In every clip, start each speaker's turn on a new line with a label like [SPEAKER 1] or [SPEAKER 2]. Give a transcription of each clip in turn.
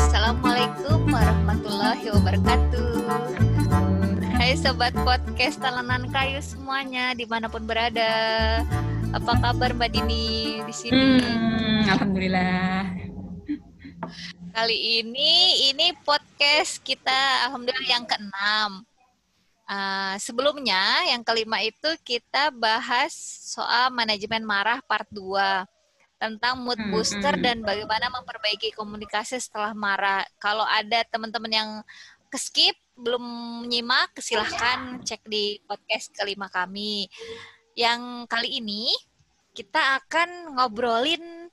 [SPEAKER 1] Assalamualaikum warahmatullahi wabarakatuh. Hai sobat podcast Talenan Kayu semuanya dimanapun berada. Apa kabar Mbak Dini di sini?
[SPEAKER 2] Alhamdulillah.
[SPEAKER 1] Kali ini podcast kita alhamdulillah yang ke-6. Sebelumnya yang kelima itu kita bahas soal manajemen marah part 2. Tentang mood booster dan bagaimana memperbaiki komunikasi setelah marah. Kalau ada teman-teman yang keskip, belum menyimak, silahkan cek di podcast kelima kami. Yang kali ini kita akan ngobrolin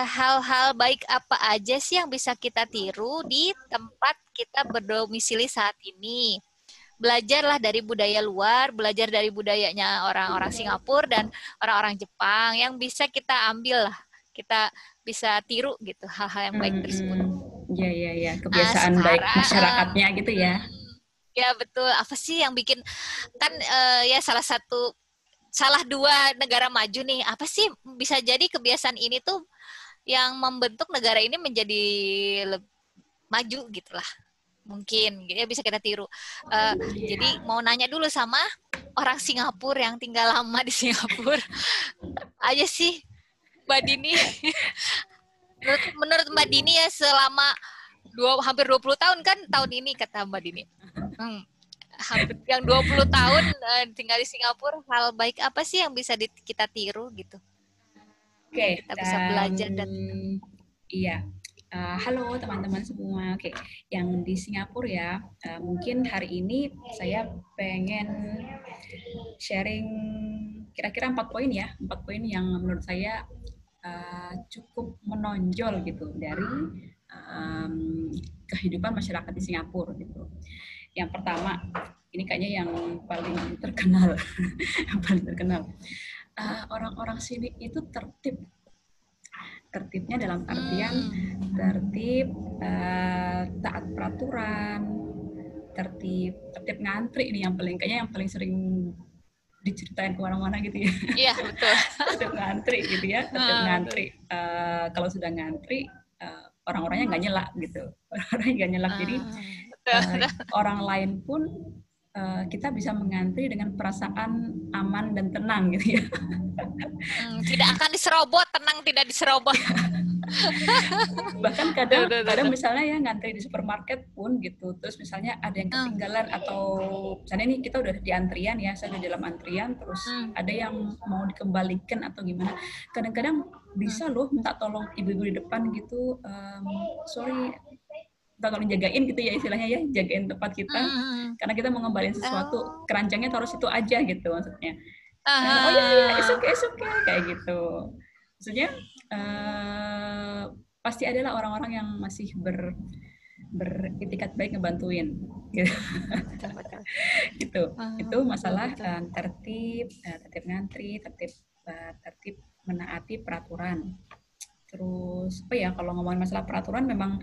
[SPEAKER 1] hal-hal baik apa aja sih yang bisa kita tiru di tempat kita berdomisili saat ini. Belajarlah dari budaya luar, belajar dari budayanya orang-orang Singapura dan orang-orang Jepang yang bisa kita ambil lah, kita bisa tiru gitu hal-hal yang baik tersebut.
[SPEAKER 2] Iya, kebiasaan baik masyarakatnya gitu ya.
[SPEAKER 1] Ya betul. Apa sih yang bikin kan ya salah dua negara maju nih. Apa sih bisa jadi kebiasaan ini tuh yang membentuk negara ini menjadi maju gitulah. Mungkin ya bisa kita tiru. Jadi mau nanya dulu sama orang Singapura yang tinggal lama di Singapura aja sih Mbak Dini. menurut Mbak Dini ya selama hampir 20 tahun kan tahun ini kata Mbak Dini. Hampir yang 20 tahun tinggal di Singapura, hal baik apa sih yang bisa kita tiru gitu?
[SPEAKER 2] Oke,
[SPEAKER 1] kita bisa belajar dan
[SPEAKER 2] iya. Halo teman-teman semua. Oke, yang di Singapura ya, mungkin hari ini saya pengen sharing kira-kira 4 poin ya, 4 poin yang menurut saya cukup menonjol gitu dari kehidupan masyarakat di Singapura gitu. Yang pertama, ini kayaknya yang paling terkenal, orang-orang sini itu tertib. Tertibnya dalam artian tertib, taat peraturan, tertib ngantri ini yang paling sering diceritain kemana-mana gitu ya.
[SPEAKER 1] Iya betul.
[SPEAKER 2] Tertib ngantri gitu ya, tertib ngantri. Kalau sudah ngantri, orang-orangnya nggak nyelak gitu, jadi orang lain pun kita bisa mengantri dengan perasaan aman dan tenang gitu ya.
[SPEAKER 1] Tidak akan diserobot, tenang tidak diserobot.
[SPEAKER 2] Bahkan kadang misalnya ya ngantri di supermarket pun gitu, terus misalnya ada yang ketinggalan atau misalnya nih kita udah di antrian ya, saya di dalam antrian terus ada yang mau dikembalikan atau gimana, kadang-kadang bisa loh minta tolong ibu-ibu di depan gitu, sorry tolong jagain gitu ya istilahnya ya, jagain tempat kita karena kita mau ngembalin sesuatu, keranjangnya taruh situ aja gitu maksudnya. Oh ya, it's okay kayak gitu. Maksudnya pasti adalah orang-orang yang masih beritikat baik ngebantuin gitu. Gitu. Itu masalah tertib ngantri, tertib menaati peraturan. Terus kalau ngomongin masalah peraturan, memang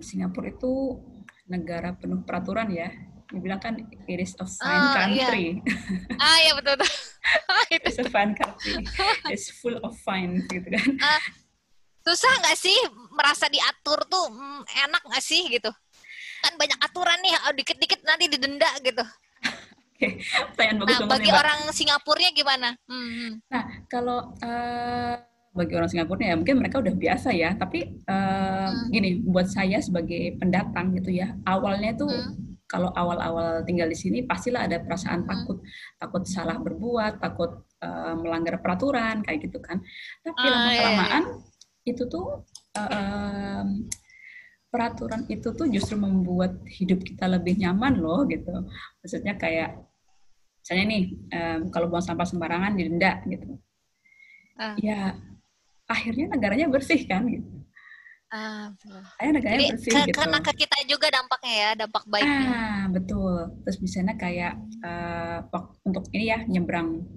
[SPEAKER 2] Singapura itu negara penuh peraturan ya. Dibilang kan it is a fine country.
[SPEAKER 1] Iya betul.
[SPEAKER 2] It's a fine country. It's full of fines gitu kan.
[SPEAKER 1] Susah nggak sih merasa diatur tuh, enak nggak sih gitu? Kan banyak aturan nih, dikit-dikit nanti didenda gitu.
[SPEAKER 2] Oke, pertanyaan bagus banget
[SPEAKER 1] bagi orang Singapurnya gimana?
[SPEAKER 2] Nah, kalau bagi orang Singapura ya mungkin mereka udah biasa ya, tapi gini, buat saya sebagai pendatang gitu ya, awalnya tuh kalau awal-awal tinggal di sini pastilah ada perasaan takut salah berbuat, takut melanggar peraturan kayak gitu kan. Tapi lama-kelamaan itu tuh peraturan itu tuh justru membuat hidup kita lebih nyaman loh gitu. Maksudnya kayak misalnya nih kalau buang sampah sembarangan didenda gitu. Ya akhirnya negaranya bersih kan gitu.
[SPEAKER 1] Jadi bersih, gitu. Karena ke kita juga dampaknya ya, dampak baiknya.
[SPEAKER 2] Betul. Terus misalnya kayak untuk ini ya nyebrang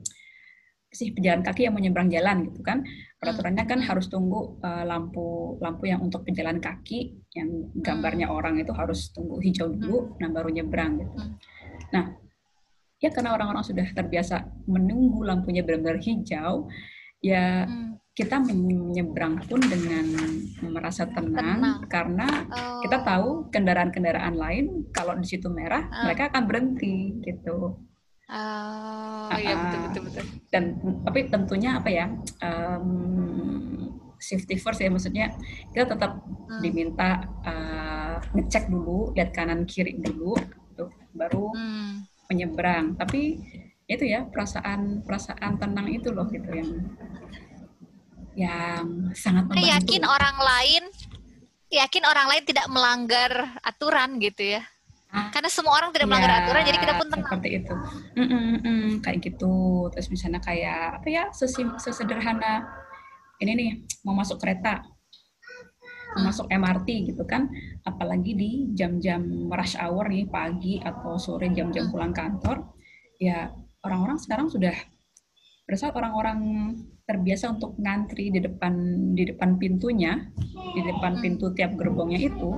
[SPEAKER 2] pejalan kaki yang mau nyebrang jalan gitu kan, peraturannya kan harus tunggu lampu yang untuk pejalan kaki yang gambarnya orang itu harus tunggu hijau dulu, nah baru nyebrang gitu. Nah ya karena orang-orang sudah terbiasa menunggu lampunya benar-benar hijau, ya kita menyeberang pun dengan merasa tenang. Karena kita tahu kendaraan-kendaraan lain kalau di situ merah mereka akan berhenti gitu.
[SPEAKER 1] Iya betul.
[SPEAKER 2] Dan tapi tentunya apa ya, safety first ya, maksudnya kita tetap diminta ngecek dulu, lihat kanan kiri dulu, gitu, baru menyeberang. Tapi itu ya perasaan tenang itu loh gitu yang sangat membantu.
[SPEAKER 1] Yakin orang lain tidak melanggar aturan gitu ya. Karena semua orang tidak melanggar aturan, jadi kita pun tenang.
[SPEAKER 2] Seperti itu. Kayak gitu. Terus misalnya kayak apa ya, sesederhana ini nih, mau masuk kereta, mau masuk MRT gitu kan, apalagi di jam-jam rush hour nih, pagi atau sore, jam-jam pulang kantor, ya orang-orang sekarang sudah, pada saat orang-orang terbiasa untuk ngantri di depan pintunya, di depan pintu tiap gerbongnya itu,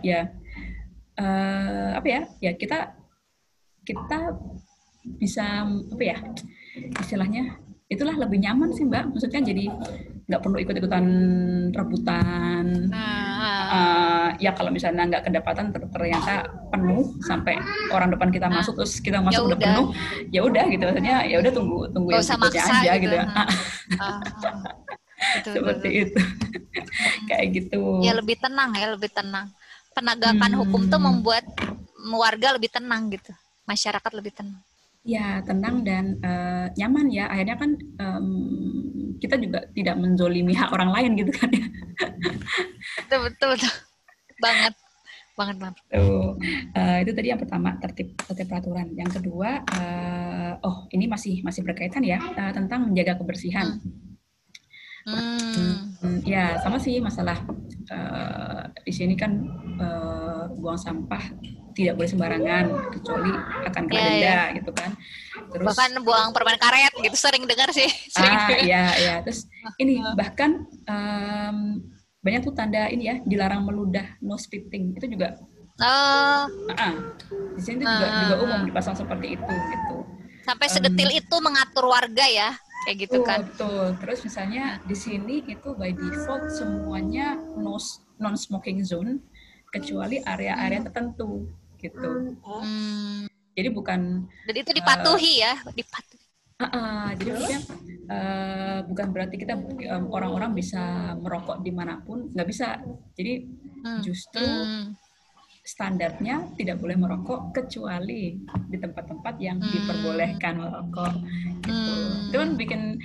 [SPEAKER 2] ya apa ya, ya kita bisa apa ya, istilahnya itulah lebih nyaman sih Mbak, maksudnya jadi nggak perlu ikut-ikutan rebutan. Ya kalau misalnya nggak kedapatan ternyata penuh sampai orang depan kita masuk, terus kita masuk udah penuh, ya udah gitu, maksudnya ya udah tunggu yang berikutnya aja gitu. Seperti itu. Kayak gitu.
[SPEAKER 1] Ya lebih tenang. Penegakan hukum tuh membuat warga lebih tenang gitu, masyarakat lebih tenang.
[SPEAKER 2] Ya, tenang dan nyaman ya. Akhirnya kan kita juga tidak menzolimi hak orang lain gitu kan ya.
[SPEAKER 1] Betul. Banget.
[SPEAKER 2] Itu tadi yang pertama, tertib peraturan. Yang kedua, ini masih berkaitan ya, tentang menjaga kebersihan. Ya, sama sih masalah di sini kan buang sampah tidak boleh sembarangan, kecuali akan kena denda gitu kan. Terus
[SPEAKER 1] bahkan buang permen karet gitu, sering dengar sih.
[SPEAKER 2] Iya. Terus ini bahkan banyak tuh tanda ini ya, dilarang meludah, no spitting, itu juga. Di sini juga umum dipasang seperti itu gitu.
[SPEAKER 1] Sampai sedetil itu mengatur warga ya, kayak gitu kan.
[SPEAKER 2] Betul. Terus misalnya di sini itu by default semuanya non smoking zone, kecuali area-area tertentu gitu. Jadi bukan.
[SPEAKER 1] Dan itu dipatuhi ya,
[SPEAKER 2] jadi bukan berarti kita orang-orang bisa merokok dimanapun, nggak bisa. Jadi justru standarnya tidak boleh merokok kecuali di tempat-tempat yang diperbolehkan merokok. Gitu. Itu kan bikin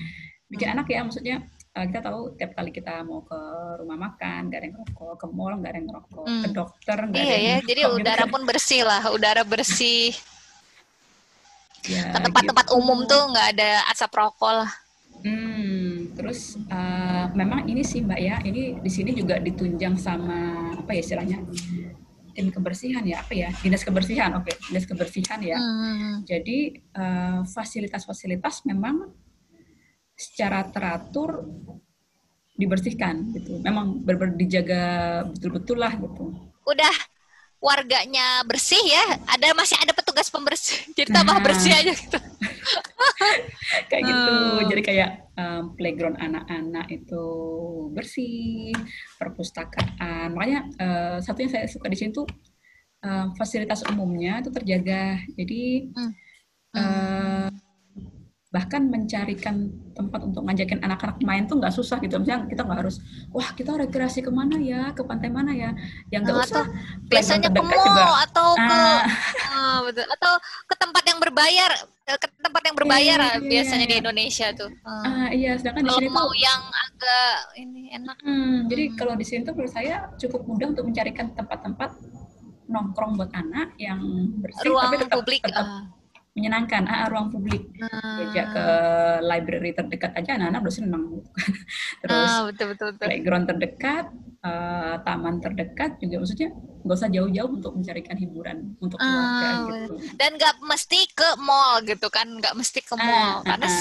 [SPEAKER 2] enak ya, maksudnya kita tahu tiap kali kita mau ke rumah makan nggak ada yang ngerokok, ke mall nggak ada yang ngerokok, ke dokter nggak ada yang ngerokok.
[SPEAKER 1] Jadi udara pun bersih lah, udara bersih.
[SPEAKER 2] Ya,
[SPEAKER 1] ke tempat-tempat umum tuh nggak ada asap rokok lah.
[SPEAKER 2] Terus memang ini sih Mbak ya, ini di sini juga ditunjang sama apa ya istilahnya, tim kebersihan ya, apa ya, dinas kebersihan. Dinas kebersihan ya. Jadi fasilitas-fasilitas memang secara teratur dibersihkan gitu. Memang benar-benar dijaga betul-betul lah gitu.
[SPEAKER 1] Udah warganya bersih ya, masih ada petugas pembersih. Jadi tambah bersih aja gitu.
[SPEAKER 2] Kayak gitu. Jadi kayak playground anak-anak itu bersih, perpustakaan. Makanya satu yang saya suka di sini tuh fasilitas umumnya itu terjaga. Jadi bahkan mencarikan tempat untuk ngajakin anak-anak main tuh nggak susah gitu. Misalnya kita nggak harus, wah kita rekreasi kemana ya, ke pantai mana ya, yang nggak usah.
[SPEAKER 1] Biasanya ke mall juga. Atau ke tempat yang berbayar, biasanya di Indonesia tuh.
[SPEAKER 2] Iya, sedangkan di sini
[SPEAKER 1] mau yang agak ini enak.
[SPEAKER 2] Jadi kalau di sini tuh menurut saya cukup mudah untuk mencarikan tempat-tempat nongkrong buat anak yang bersih,
[SPEAKER 1] ruang
[SPEAKER 2] tapi tetap menyenangkan, ruang publik. Diajak ke library terdekat aja anak-anak udah senang. Terus
[SPEAKER 1] betul.
[SPEAKER 2] playground terdekat, taman terdekat juga, maksudnya nggak usah jauh-jauh untuk mencarikan hiburan untuk keluarga gitu.
[SPEAKER 1] Dan nggak mesti ke mall gitu kan, nggak mesti ke mall. Karena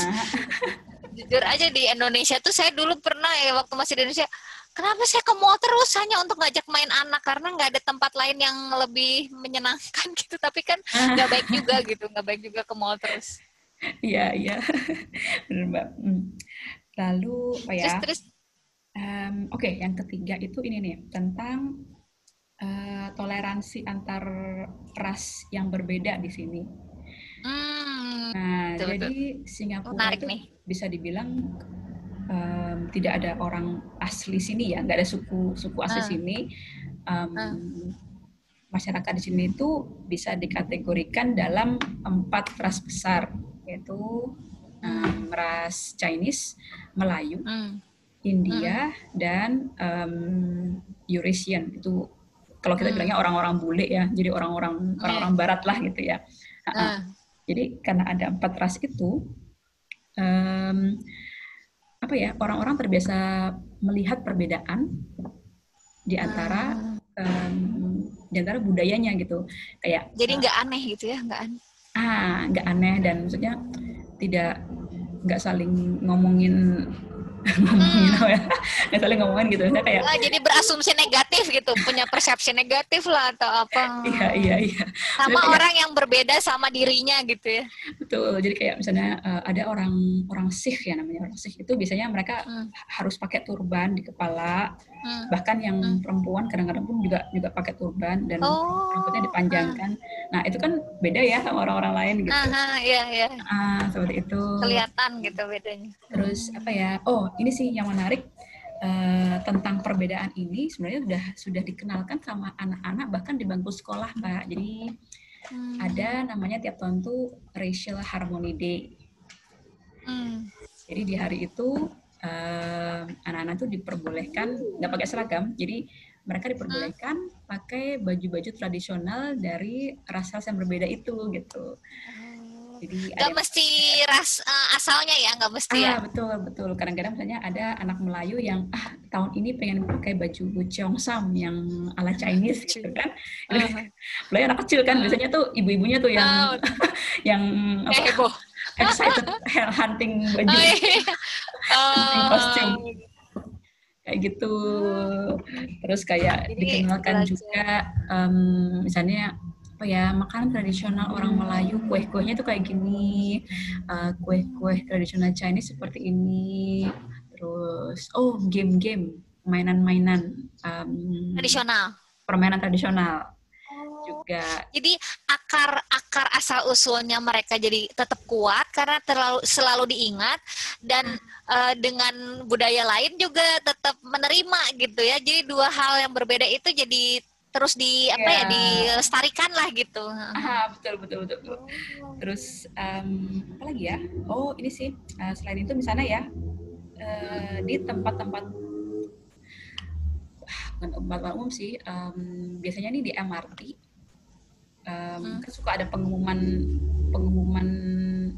[SPEAKER 1] jujur aja di Indonesia tuh saya dulu pernah ya waktu masih di Indonesia, kenapa saya ke mall terus hanya untuk ngajak main anak, karena nggak ada tempat lain yang lebih menyenangkan gitu. Tapi kan nggak baik juga gitu, nggak baik juga ke mall terus.
[SPEAKER 2] Iya, benar Mbak. Lalu apa ya?
[SPEAKER 1] Terus.
[SPEAKER 2] Oke, yang ketiga itu ini nih tentang toleransi antar ras yang berbeda di sini. Nah,
[SPEAKER 1] Betul, betul.
[SPEAKER 2] jadi Singapura
[SPEAKER 1] Menarik
[SPEAKER 2] itu
[SPEAKER 1] nih.
[SPEAKER 2] bisa dibilang tidak ada orang asli sini ya, nggak ada suku asli sini. Masyarakat di sini itu bisa dikategorikan dalam 4 ras besar, yaitu ras Chinese, Melayu, India, dan Eurasian. Itu kalau kita bilangnya orang-orang bule ya, jadi orang-orang barat lah gitu ya. Jadi karena ada 4 ras itu, apa ya, orang-orang terbiasa melihat perbedaan di antara budayanya gitu. Kayak
[SPEAKER 1] jadi nggak aneh gitu ya, nggak aneh.
[SPEAKER 2] Nggak aneh, dan maksudnya nggak saling ngomongin apa ya, nggak saling ngomongin gitu. Saya kayak
[SPEAKER 1] jadi berasumsi negatif gitu, punya persepsi negatif lah atau apa.
[SPEAKER 2] Iya.
[SPEAKER 1] Sama kayak, orang yang berbeda sama dirinya gitu ya.
[SPEAKER 2] Betul. Jadi kayak misalnya ada orang Sikh ya, namanya orang Sikh itu biasanya mereka harus pakai turban di kepala. Bahkan yang perempuan kadang-kadang pun juga pakai turban dan rambutnya dipanjangkan. Nah, itu kan beda ya sama orang-orang lain gitu.
[SPEAKER 1] Iya.
[SPEAKER 2] Seperti itu.
[SPEAKER 1] Kelihatan gitu bedanya.
[SPEAKER 2] Terus apa ya? Oh, ini sih yang menarik tentang perbedaan ini sebenarnya sudah dikenalkan sama anak-anak bahkan di bangku sekolah, Mbak. Jadi ada namanya tiap tahun tuh Racial Harmony Day. Jadi di hari itu anak-anak tuh diperbolehkan nggak pakai seragam, jadi mereka diperbolehkan pakai baju-baju tradisional dari ras-ras yang berbeda itu gitu. Jadi
[SPEAKER 1] nggak mesti ras asalnya ya, nggak mesti ya.
[SPEAKER 2] Betul. Kadang-kadang misalnya ada anak Melayu yang tahun ini pengen pakai baju Cheongsam yang ala Chinese gitu kan. Melayu anak kecil kan biasanya tuh ibu-ibunya tuh yang yang
[SPEAKER 1] heboh.
[SPEAKER 2] Excited hunting baju, hunting kostum kayak gitu. Terus kayak dikenalkan juga misalnya apa ya, makanan tradisional orang Melayu, kue-kuehnya tuh kayak gini, kue-kue tradisional Chinese seperti ini. Terus game-game, mainan-mainan
[SPEAKER 1] tradisional,
[SPEAKER 2] permainan tradisional juga.
[SPEAKER 1] Jadi akar asal usulnya mereka jadi tetap kuat karena selalu diingat, dan dengan budaya lain juga tetap menerima gitu ya. Jadi dua hal yang berbeda itu jadi terus dilestarikan lah gitu.
[SPEAKER 2] Betul. Terus apa lagi ya? Oh, ini sih selain itu misalnya ya di tempat-tempat bukan tempat umum sih, biasanya nih di MRT kan suka ada pengumuman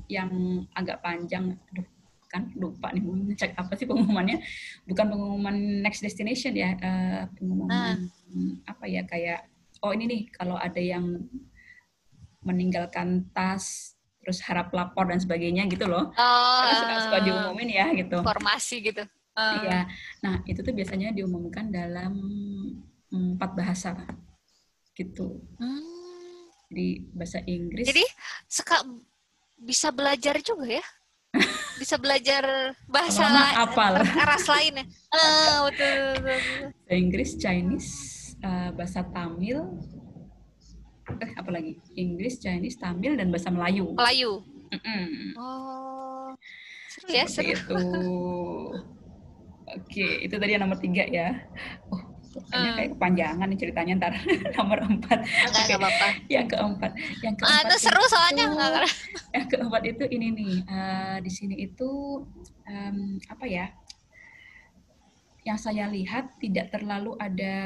[SPEAKER 2] yang agak panjang. Aduh, kan lupa nih cek apa sih pengumumannya. Bukan pengumuman next destination ya, pengumuman apa ya, kayak ini nih kalau ada yang meninggalkan tas terus harap lapor dan sebagainya gitu loh. Suka diumumin ya gitu.
[SPEAKER 1] Informasi gitu.
[SPEAKER 2] Iya. Nah, itu tuh biasanya diumumkan dalam 4 bahasa gitu. Jadi bahasa Inggris.
[SPEAKER 1] Jadi bisa belajar juga ya? Bisa belajar bahasa ras lain ya? Betul.
[SPEAKER 2] Bahasa Inggris, Chinese, bahasa Tamil, apa lagi? Inggris, Chinese, Tamil, dan bahasa Melayu.
[SPEAKER 1] Seru ya, seru.
[SPEAKER 2] Itu. Oke, itu tadi yang nomor 3 ya. Kayak kepanjangan nih ceritanya, ntar nomor 4.
[SPEAKER 1] Nggak apa-apa.
[SPEAKER 2] Yang keempat
[SPEAKER 1] itu seru soalnya.
[SPEAKER 2] Yang keempat itu ini nih, di sini itu apa ya, yang saya lihat tidak terlalu ada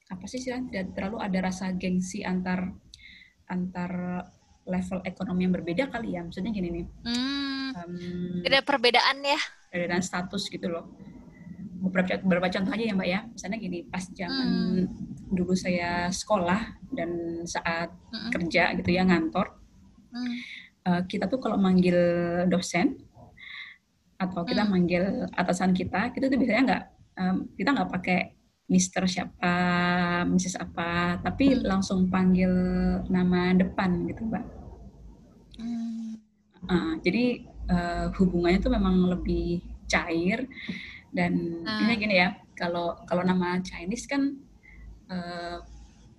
[SPEAKER 2] tidak terlalu ada rasa gengsi antar level ekonomi yang berbeda kali ya, maksudnya gini nih.
[SPEAKER 1] Tidak perbedaan ya,
[SPEAKER 2] perbedaan status gitu loh. Beberapa contoh aja ya Mbak ya. Misalnya gini, pas zaman dulu saya sekolah dan saat kerja gitu ya, ngantor, kita tuh kalau manggil dosen atau kita manggil atasan kita tuh biasanya kita nggak pakai Mister siapa, Mrs. apa, tapi langsung panggil nama depan gitu Mbak. Jadi hubungannya tuh memang lebih cair. Dan ini gini ya, kalau nama Chinese kan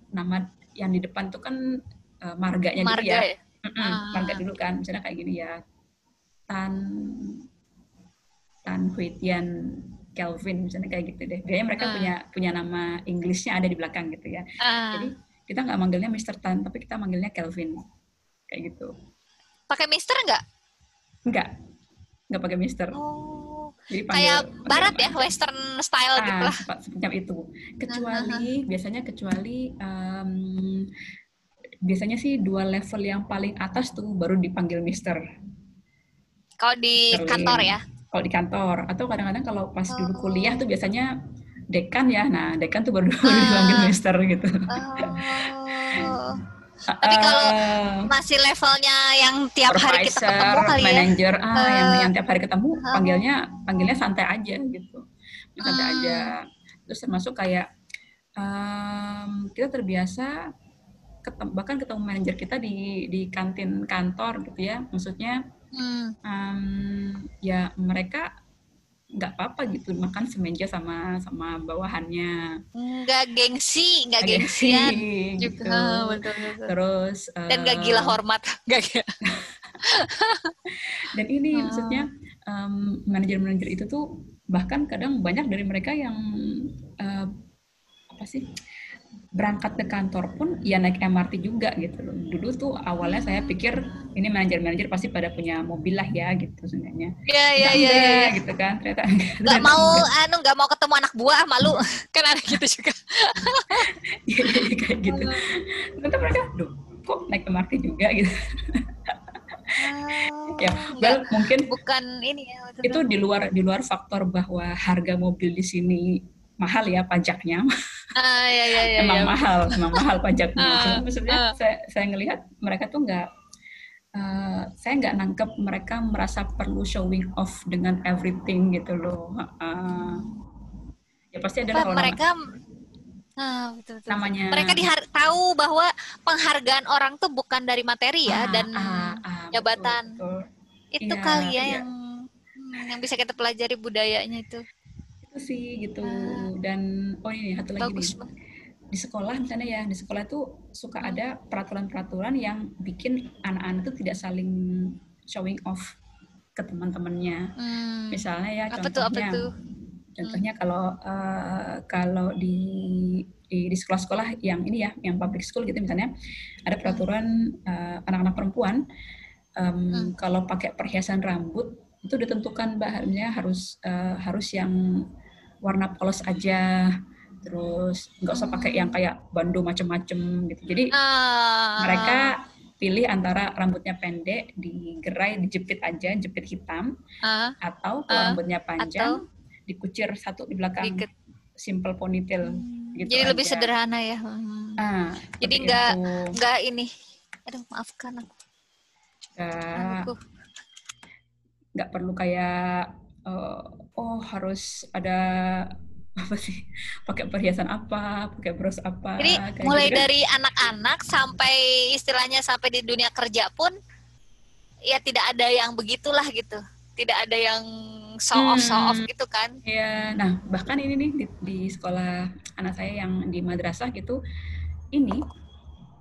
[SPEAKER 2] nama yang di depan tuh kan marganya dulu ya. Marga dulu kan, misalnya kayak gini ya, Tan Huitian Kelvin misalnya kayak gitu deh. Biasanya mereka punya nama Inggrisnya ada di belakang gitu ya. Jadi kita nggak manggilnya Mr. Tan, tapi kita manggilnya Kelvin kayak gitu.
[SPEAKER 1] Pakai Mister nggak?
[SPEAKER 2] Nggak pakai Mister.
[SPEAKER 1] Oh, jadi kayak barat ya, Western style gitu lah.
[SPEAKER 2] Seperti itu. Kecuali biasanya sih 2 level yang paling atas tuh baru dipanggil Mister.
[SPEAKER 1] Kalau di kantor ya?
[SPEAKER 2] Kalau di kantor. Atau kadang-kadang kalau pas dulu kuliah tuh biasanya dekan ya. Nah, dekan tuh baru dipanggil Mister gitu.
[SPEAKER 1] Tapi kalau masih levelnya yang tiap hari kita ketemu kali
[SPEAKER 2] manager, yang tiap hari ketemu panggilnya santai aja gitu. Santai aja. Terus termasuk kayak kita terbiasa bahkan ketemu manajer kita di kantin kantor gitu ya. Maksudnya ya mereka nggak apa-apa gitu makan semeja sama bawahannya.
[SPEAKER 1] Nggak gengsian
[SPEAKER 2] gitu.
[SPEAKER 1] Betul.
[SPEAKER 2] Terus
[SPEAKER 1] dan nggak gila hormat, nggak gila.
[SPEAKER 2] Dan ini maksudnya manajer-manajer itu tuh bahkan kadang banyak dari mereka yang berangkat ke kantor pun ya naik MRT juga gitu loh. Dulu tuh awalnya saya pikir ini manajer-manajer pasti pada punya mobil lah ya gitu sebenarnya.
[SPEAKER 1] Iya.
[SPEAKER 2] Gitu kan. Ternyata
[SPEAKER 1] nggak mau ketemu anak buah, malu. Kan ada gitu juga.
[SPEAKER 2] Iya kayak gitu. Ternyata mereka, kok naik MRT juga gitu. Ya, mungkin
[SPEAKER 1] bukan ini ya.
[SPEAKER 2] Itu di luar faktor bahwa harga mobil di sini mahal ya pajaknya.
[SPEAKER 1] Iya.
[SPEAKER 2] Emang mahal pajaknya. Maksudnya saya ngelihat mereka tuh saya nggak nangkep mereka merasa perlu showing off dengan everything gitu loh. Ya pasti ada
[SPEAKER 1] mereka betul. Namanya mereka tahu bahwa penghargaan orang tuh bukan dari materi ya dan jabatan. Betul. Itu kali ya yang bisa kita pelajari budayanya itu
[SPEAKER 2] sih gitu. Dan ini satu lagi nih, di sekolah misalnya ya, di sekolah tuh suka ada peraturan-peraturan yang bikin anak-anak tuh tidak saling showing off ke teman-temannya. Misalnya ya contohnya kalau di sekolah-sekolah yang ini ya, yang public school gitu misalnya, ada peraturan anak-anak perempuan kalau pakai perhiasan rambut itu ditentukan bahannya harus yang warna polos aja, terus nggak usah pakai yang kayak bando macem-macem gitu. Jadi mereka pilih antara rambutnya pendek, digerai, dijepit aja, jepit hitam, atau kalau rambutnya panjang, dikucir satu di belakang, simple ponytail. Gitu
[SPEAKER 1] jadi
[SPEAKER 2] aja.
[SPEAKER 1] Lebih sederhana ya. Jadi nggak ini. Aduh, maafkan aku.
[SPEAKER 2] Nggak perlu kayak harus ada pakai perhiasan apa, pakai bros apa.
[SPEAKER 1] Jadi mulai gitu dari anak-anak sampai istilahnya sampai di dunia kerja pun ya tidak ada yang begitulah gitu, tidak ada yang show off gitu kan.
[SPEAKER 2] Ya, nah bahkan ini nih di sekolah anak saya yang di madrasah gitu, ini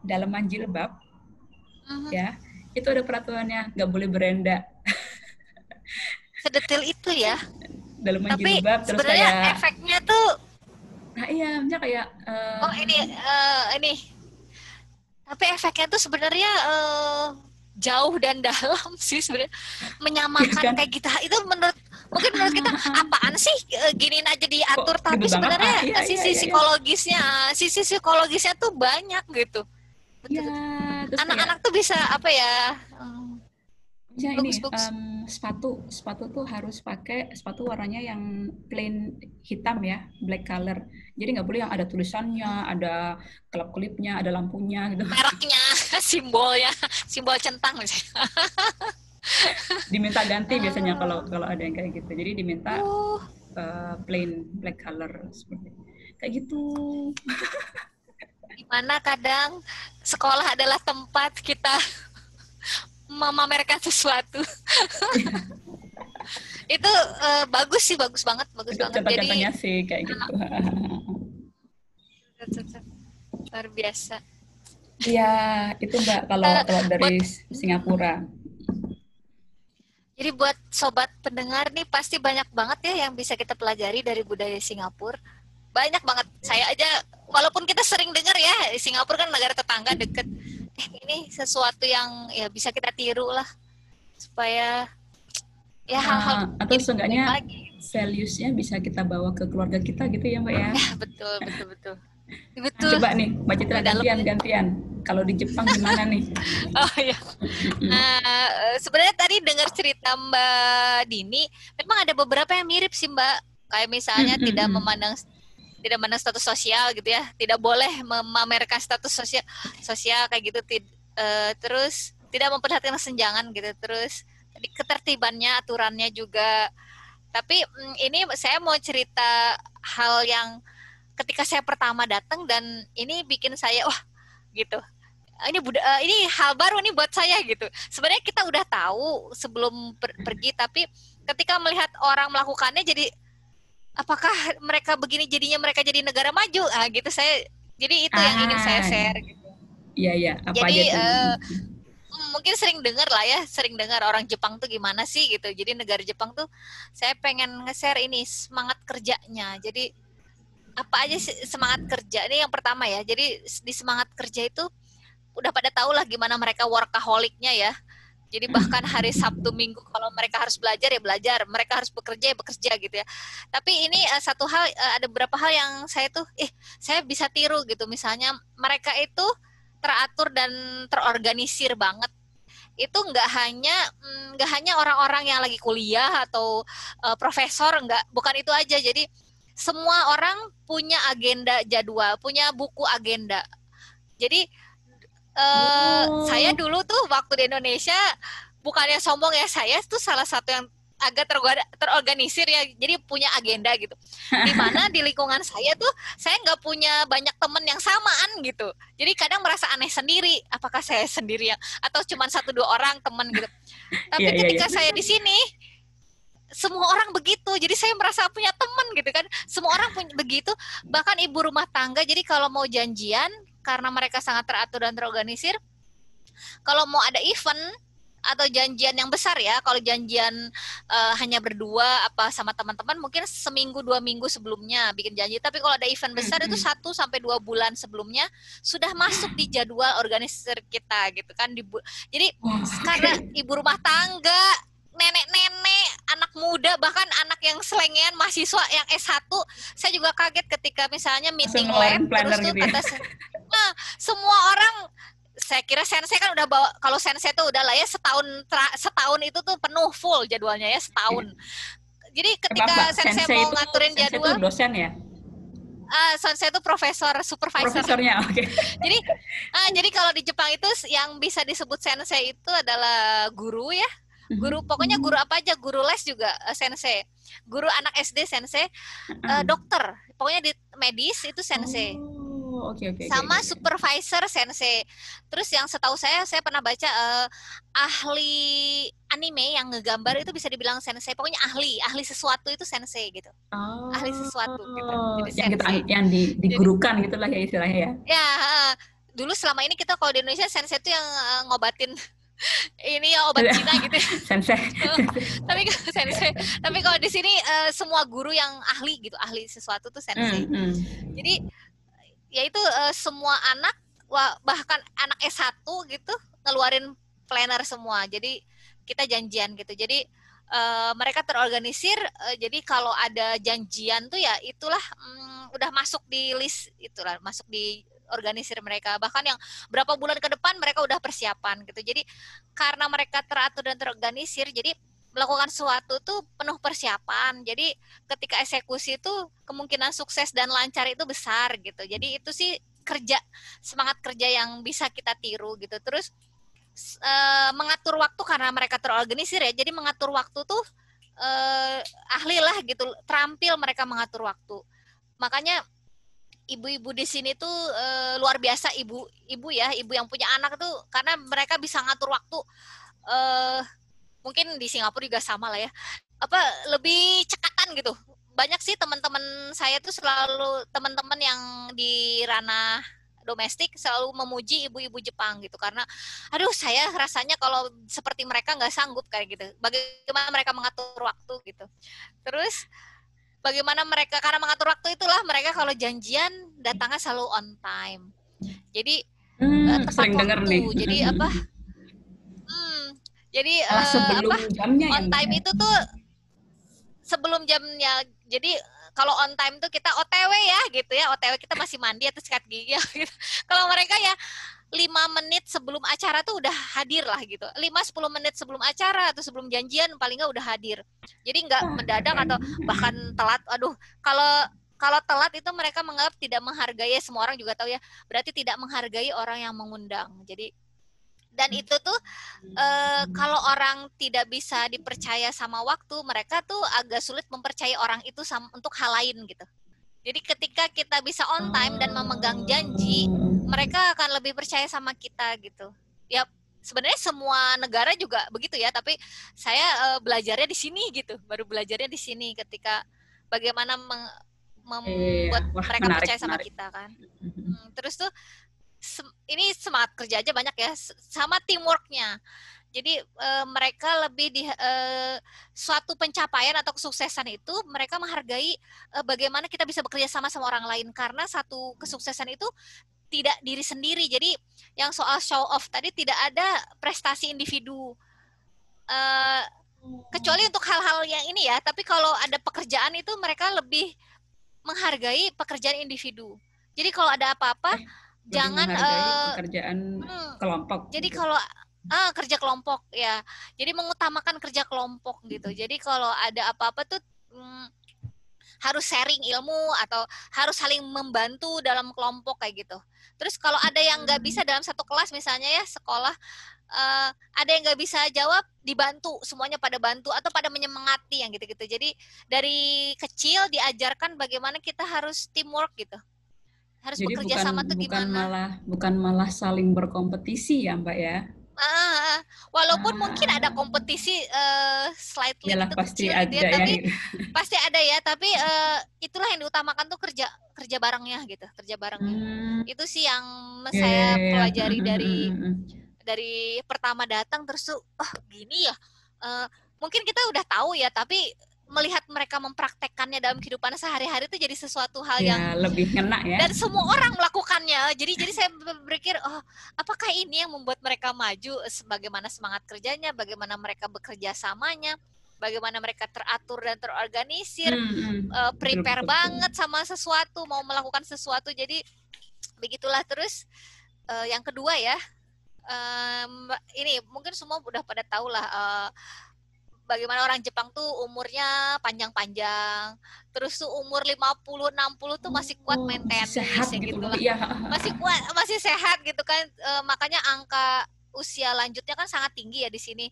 [SPEAKER 2] dalaman jilbab ya itu ada peraturannya, nggak boleh berenda.
[SPEAKER 1] Sedetail itu ya.
[SPEAKER 2] Dalaman jilbab terus kayak
[SPEAKER 1] efeknya tuh.
[SPEAKER 2] Nah iya, maksudnya kayak
[SPEAKER 1] ini. Tapi efeknya tuh sebenarnya jauh dan dalam sih sebenarnya, menyamakan kayak kita. Itu mungkin menurut kita apaan sih giniin aja diatur, tapi sebenarnya sisi psikologisnya tuh banyak gitu. Betul. Anak-anak tuh bisa apa ya?
[SPEAKER 2] Misalnya ini sepatu tuh harus pakai sepatu warnanya yang plain hitam ya, black color. Jadi nggak boleh yang ada tulisannya, ada kelap-kelipnya, ada lampunya gitu.
[SPEAKER 1] Mereknya, simbol centang misalnya.
[SPEAKER 2] Diminta ganti biasanya kalau ada yang kayak gitu. Jadi diminta plain black color seperti kayak gitu.
[SPEAKER 1] Dimana kadang sekolah adalah tempat kita memamerkan sesuatu. Itu bagus sih, bagus banget.
[SPEAKER 2] Contoh-contohnya sih kayak gitu.
[SPEAKER 1] Luar biasa.
[SPEAKER 2] Iya, itu Mbak kalau
[SPEAKER 1] Buat
[SPEAKER 2] dari Singapura.
[SPEAKER 1] Jadi buat sobat pendengar nih pasti banyak banget ya yang bisa kita pelajari dari budaya Singapura. Banyak banget. Saya aja walaupun kita sering dengar ya, Singapura kan negara tetangga deket. Ini sesuatu yang ya bisa kita tiru lah supaya ya hal-hal
[SPEAKER 2] Atau
[SPEAKER 1] jadi baik
[SPEAKER 2] seenggaknya
[SPEAKER 1] lagi.
[SPEAKER 2] values-nya bisa kita bawa ke keluarga kita gitu ya Mbak ya.
[SPEAKER 1] Ya, betul.
[SPEAKER 2] Nah, coba nih Mbak Citra gantian. Kalau di Jepang gimana nih?
[SPEAKER 1] Oh iya. Sebenarnya tadi dengar cerita Mbak Dini, memang ada beberapa yang mirip sih Mbak. Kayak misalnya tidak memandang status sosial gitu ya, tidak boleh memamerkan status sosial kayak gitu. Terus tidak memperhatikan senjangan gitu. Terus ketertibannya, aturannya juga. Tapi ini saya mau cerita hal yang ketika saya pertama datang dan ini bikin saya wah gitu. Ini hal baru nih buat saya gitu. Sebenarnya kita udah tahu sebelum pergi, tapi ketika melihat orang melakukannya jadi apakah mereka begini jadinya mereka jadi negara maju? Gitu saya. Jadi itu yang ingin saya share gitu.
[SPEAKER 2] Iya, apa
[SPEAKER 1] jadi,
[SPEAKER 2] aja tuh?
[SPEAKER 1] Mungkin sering dengar orang Jepang tuh gimana sih gitu. Jadi negara Jepang tuh saya pengen nge-share ini semangat kerjanya. Jadi apa aja sih semangat kerja ini yang pertama ya. Jadi di semangat kerja itu udah pada tahu lah gimana mereka workaholic-nya ya. Jadi bahkan hari Sabtu Minggu kalau mereka harus belajar ya belajar, mereka harus bekerja ya bekerja gitu ya. Tapi ini satu hal, ada beberapa hal yang saya bisa tiru gitu. Misalnya mereka itu teratur dan terorganisir banget. Itu nggak hanya orang-orang yang lagi kuliah atau profesor, bukan itu aja. Jadi semua orang punya agenda jadwal, punya buku agenda. Jadi saya dulu tuh waktu di Indonesia bukannya sombong ya, saya tuh salah satu yang agak terorganisir ya, jadi punya agenda gitu. Dimana di lingkungan saya tuh saya nggak punya banyak temen yang samaan gitu. Jadi kadang merasa aneh sendiri, apakah saya sendiri atau cuma 1-2 orang temen gitu. Tapi ketika saya di sini semua orang begitu, jadi saya merasa punya teman gitu kan. Semua orang punya begitu, bahkan ibu rumah tangga. Jadi kalau mau janjian, karena mereka sangat teratur dan terorganisir, kalau mau ada event atau janjian yang besar ya, kalau janjian hanya berdua apa sama teman-teman mungkin seminggu 2 minggu sebelumnya bikin janji. Tapi kalau ada event besar itu 1-2 bulan sebelumnya sudah masuk di jadwal organisir kita gitu kan. Jadi karena ibu rumah tangga, nenek-nenek, anak muda, bahkan anak yang selengean, mahasiswa yang S1, saya juga kaget ketika misalnya meeting lab terus tuh gitu kata nah, semua orang, saya kira sensei kan udah bawa, kalau sensei tuh udah lah ya setahun itu tuh penuh full jadwalnya ya setahun. Jadi ketika sensei mau ngaturin jadwal,
[SPEAKER 2] itu dosen ya?
[SPEAKER 1] Sensei itu supervisor.
[SPEAKER 2] Profesornya, oke.
[SPEAKER 1] Jadi kalau di Jepang itu yang bisa disebut sensei itu adalah guru ya. Guru, pokoknya guru apa aja, guru les juga sensei. Guru anak SD sensei, dokter, pokoknya di medis itu sensei. Sama supervisor sensei. Terus yang setahu saya pernah baca ahli anime yang ngegambar itu bisa dibilang sensei. Pokoknya ahli sesuatu itu sensei gitu. Ahli sesuatu gitu.
[SPEAKER 2] Jadi yang digurukan gitulah ya istilahnya ya.
[SPEAKER 1] Ya, dulu selama ini kita kalau di Indonesia sensei itu yang ngobatin ini ya obat Cina gitu.
[SPEAKER 2] Sensei.
[SPEAKER 1] Tapi kalau di sini semua guru yang ahli gitu, ahli sesuatu tuh sensei. Jadi yaitu semua anak, bahkan anak S1 gitu ngeluarin planner semua. Jadi kita janjian gitu. Jadi mereka terorganisir. Jadi kalau ada janjian tuh ya itulah udah masuk di list, itulah masuk di organisir mereka. Bahkan yang berapa bulan ke depan mereka udah persiapan gitu. Jadi karena mereka teratur dan terorganisir, jadi melakukan sesuatu tuh penuh persiapan. Jadi ketika eksekusi itu kemungkinan sukses dan lancar itu besar gitu. Jadi itu sih semangat kerja yang bisa kita tiru gitu. Terus mengatur waktu karena mereka terorganisir ya. Jadi mengatur waktu tuh ahli lah gitu. Terampil mereka mengatur waktu. Makanya ibu-ibu di sini tuh luar biasa, ibu yang punya anak tuh, karena mereka bisa ngatur waktu. Mungkin di Singapura juga sama lah ya. apa lebih cekatan gitu. Banyak sih teman-teman saya tuh selalu teman-teman yang di ranah domestik selalu memuji ibu-ibu Jepang gitu karena aduh saya rasanya kalau seperti mereka nggak sanggup kayak gitu. Bagaimana mereka mengatur waktu gitu. Terus bagaimana mereka karena mengatur waktu itulah mereka kalau janjian datangnya selalu on time. Jadi tepat
[SPEAKER 2] Sering denger
[SPEAKER 1] waktu.
[SPEAKER 2] nih.
[SPEAKER 1] Jadi apa? Jadi
[SPEAKER 2] Malah sebelum
[SPEAKER 1] apa?
[SPEAKER 2] jamnya ya
[SPEAKER 1] On
[SPEAKER 2] Mbak
[SPEAKER 1] time
[SPEAKER 2] ya?
[SPEAKER 1] itu tuh sebelum jamnya. Jadi kalau on time tuh kita OTW ya gitu ya. OTW kita masih mandi atau sikat gigi ya gitu. Kalau mereka ya 5 menit sebelum acara tuh udah hadir lah gitu. 5-10 menit sebelum acara atau sebelum janjian paling nggak udah hadir. Jadi nggak mendadak
[SPEAKER 2] Keren.
[SPEAKER 1] atau bahkan telat. Aduh, kalau telat itu mereka menganggap tidak menghargai, semua orang juga tahu ya, berarti tidak menghargai orang yang mengundang. Jadi dan itu tuh kalau orang tidak bisa dipercaya sama waktu, mereka tuh agak sulit mempercayai orang itu untuk hal lain gitu. Jadi ketika kita bisa on time dan memegang janji, mereka akan lebih percaya sama kita gitu. Ya sebenarnya semua negara juga begitu ya, tapi saya belajarnya di sini gitu. Baru belajarnya di sini ketika bagaimana membuat
[SPEAKER 2] Wah,
[SPEAKER 1] mereka
[SPEAKER 2] menarik,
[SPEAKER 1] percaya sama
[SPEAKER 2] menarik.
[SPEAKER 1] kita kan. Terus tuh ini semangat kerja aja banyak ya, sama teamworknya. Jadi mereka lebih di suatu pencapaian atau kesuksesan itu mereka menghargai bagaimana kita bisa bekerja sama sama orang lain karena satu kesuksesan itu tidak diri sendiri. Jadi yang soal show off tadi tidak ada prestasi individu. Kecuali untuk hal-hal yang ini ya, tapi kalau ada pekerjaan itu mereka lebih menghargai pekerjaan individu. Jadi kalau ada apa-apa jangan
[SPEAKER 2] pekerjaan kelompok.
[SPEAKER 1] Jadi gitu. Kalau kerja kelompok ya. Jadi mengutamakan kerja kelompok gitu. Jadi kalau ada apa-apa tuh harus sharing ilmu atau harus saling membantu dalam kelompok kayak gitu. Terus kalau ada yang nggak bisa dalam satu kelas misalnya ya sekolah ada yang nggak bisa jawab dibantu, semuanya pada bantu atau pada menyemangati yang gitu-gitu. Jadi dari kecil diajarkan bagaimana kita harus teamwork gitu. Harus
[SPEAKER 2] jadi
[SPEAKER 1] bekerja sama tuh gimana?
[SPEAKER 2] Bukan malah saling berkompetisi ya Mbak ya?
[SPEAKER 1] Walaupun mungkin ada kompetisi slightly
[SPEAKER 2] Yalah,
[SPEAKER 1] gitu
[SPEAKER 2] pasti
[SPEAKER 1] kecil
[SPEAKER 2] ada
[SPEAKER 1] gitu ya, tapi
[SPEAKER 2] ya.
[SPEAKER 1] pasti ada ya. Tapi itulah yang diutamakan tuh kerja barengnya gitu, kerja barengnya. Itu sih yang saya pelajari dari pertama datang terus tuh, gini ya. Mungkin kita udah tahu ya, tapi melihat mereka mempraktekkannya dalam kehidupan sehari-hari itu jadi sesuatu hal yang
[SPEAKER 2] lebih ngena ya.
[SPEAKER 1] Dan semua orang melakukannya. Jadi saya berpikir, apakah ini yang membuat mereka maju? Bagaimana semangat kerjanya? Bagaimana mereka bekerja samanya? Bagaimana mereka teratur dan terorganisir? Prepare betul. Banget sama sesuatu, mau melakukan sesuatu. Jadi begitulah. Terus yang kedua ya, ini mungkin semua udah pada tahu lah. Bagaimana orang Jepang tuh umurnya panjang-panjang. Terus tuh umur 50, 60 tuh masih kuat main tenis
[SPEAKER 2] sehat
[SPEAKER 1] ya
[SPEAKER 2] gitu
[SPEAKER 1] lah.
[SPEAKER 2] Ya.
[SPEAKER 1] Masih kuat, masih sehat gitu kan. Makanya angka usia lanjutnya kan sangat tinggi ya di sini.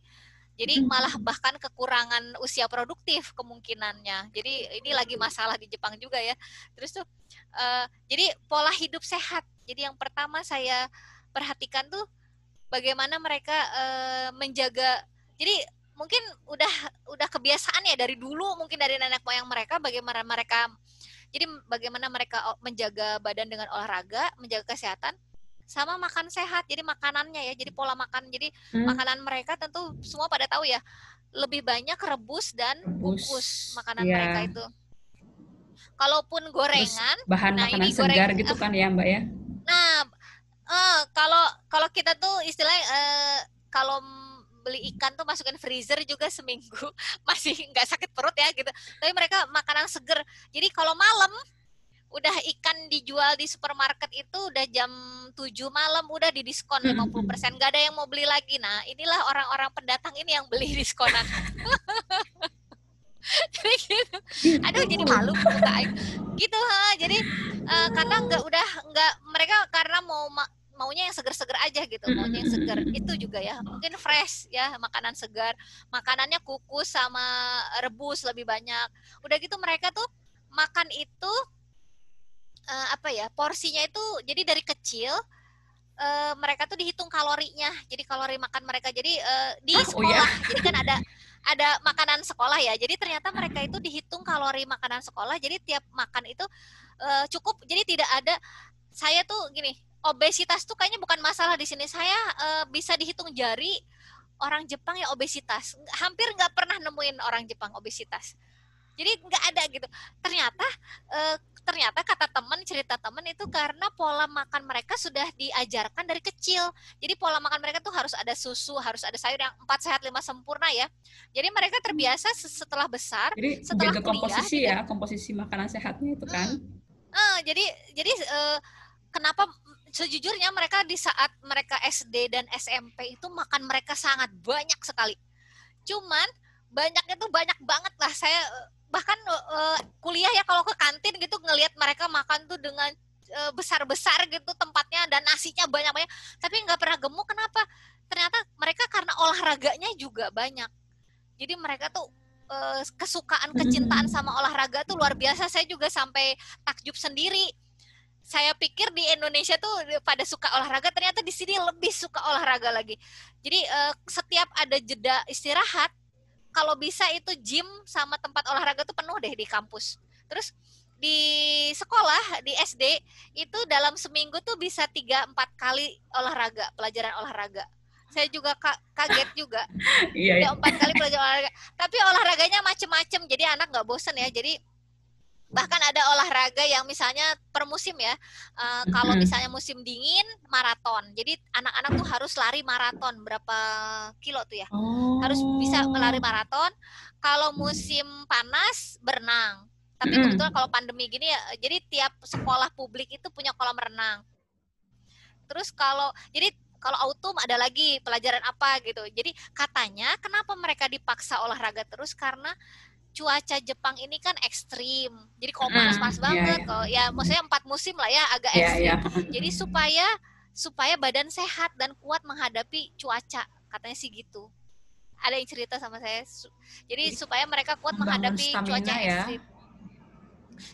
[SPEAKER 1] Jadi malah bahkan kekurangan usia produktif kemungkinannya. Jadi ini lagi masalah di Jepang juga ya. Terus tuh jadi pola hidup sehat. Jadi yang pertama saya perhatikan tuh bagaimana mereka menjaga. Jadi mungkin udah kebiasaan ya dari dulu, mungkin dari nenek moyang mereka bagaimana mereka menjaga badan dengan olahraga, menjaga kesehatan sama makan sehat. Jadi makanannya ya, jadi pola makan. Jadi makanan mereka tentu semua pada tahu ya, lebih banyak rebus dan kukus makanan mereka itu. Kalaupun gorengan,
[SPEAKER 2] terus bahan makanan ini segar gitu kan ya Mbak ya.
[SPEAKER 1] Nah, kalau kita tuh istilahnya kalau beli ikan tuh masukin freezer juga seminggu masih nggak sakit perut ya gitu. Tapi mereka makanan seger. Jadi kalau malam udah ikan dijual di supermarket itu udah jam 7 malam udah didiskon 50%, nggak ada yang mau beli lagi. Nah inilah orang-orang pendatang ini yang beli diskonan. Jadi gitu. Aduh jadi malu buka gitu jadi karena nggak mereka karena maunya yang seger-seger aja gitu, maunya yang seger. Itu juga ya, mungkin fresh ya, makanan segar, makanannya kukus sama rebus lebih banyak. Udah gitu mereka tuh makan itu porsinya itu jadi dari kecil mereka tuh dihitung kalorinya. Jadi kalori makan mereka. Jadi di sekolah, jadi kan ada makanan sekolah ya. Jadi ternyata mereka itu dihitung kalori makanan sekolah. Jadi tiap makan itu cukup. Jadi tidak ada, saya tuh gini, obesitas tuh kayaknya bukan masalah di sini. Saya bisa dihitung jari orang Jepang yang obesitas. Hampir nggak pernah nemuin orang Jepang obesitas. Jadi nggak ada gitu. Ternyata kata teman, cerita teman itu karena pola makan mereka sudah diajarkan dari kecil. Jadi pola makan mereka tuh harus ada susu, harus ada sayur yang 4 sehat 5 sempurna ya. Jadi mereka terbiasa setelah besar,
[SPEAKER 2] jadi
[SPEAKER 1] setelah
[SPEAKER 2] jaga
[SPEAKER 1] kuliah.
[SPEAKER 2] Komposisi ya, komposisi makanan sehatnya itu kan.
[SPEAKER 1] Jadi kenapa sejujurnya mereka di saat mereka SD dan SMP itu makan mereka sangat banyak sekali. Cuman banyaknya tuh banyak banget lah. Saya bahkan kuliah ya kalau ke kantin gitu ngelihat mereka makan tuh dengan besar-besar gitu tempatnya dan nasinya banyak-banyak, tapi nggak pernah gemuk. Kenapa? Ternyata mereka karena olahraganya juga banyak. Jadi mereka tuh kesukaan, kecintaan sama olahraga tuh luar biasa. Saya juga sampai takjub sendiri. Saya pikir di Indonesia tuh pada suka olahraga, ternyata di sini lebih suka olahraga lagi. Jadi setiap ada jeda istirahat, kalau bisa itu gym sama tempat olahraga tuh penuh deh di kampus. Terus di sekolah, di SD, itu dalam seminggu tuh bisa 3-4 kali olahraga, pelajaran olahraga. Saya juga kaget juga.
[SPEAKER 2] Iya.
[SPEAKER 1] 4 kali pelajaran olahraga. Tapi olahraganya macem-macem, jadi anak nggak bosen ya. Jadi bahkan ada olahraga yang misalnya per musim ya, kalau misalnya musim dingin maraton, jadi anak-anak tuh harus lari maraton berapa kilo tuh ya, harus bisa lari maraton. Kalau musim panas berenang, tapi kebetulan kalau pandemi gini ya, jadi tiap sekolah publik itu punya kolam renang. Terus kalau autumn ada lagi pelajaran apa gitu. Jadi katanya kenapa mereka dipaksa olahraga terus, karena cuaca Jepang ini kan ekstrim, jadi kalau panas banget, kalau ya maksudnya 4 musim lah ya, agak ekstrim. Jadi supaya badan sehat dan kuat menghadapi cuaca, katanya sih gitu. Ada yang cerita sama saya, jadi supaya mereka kuat menghadapi cuaca yang ekstrim.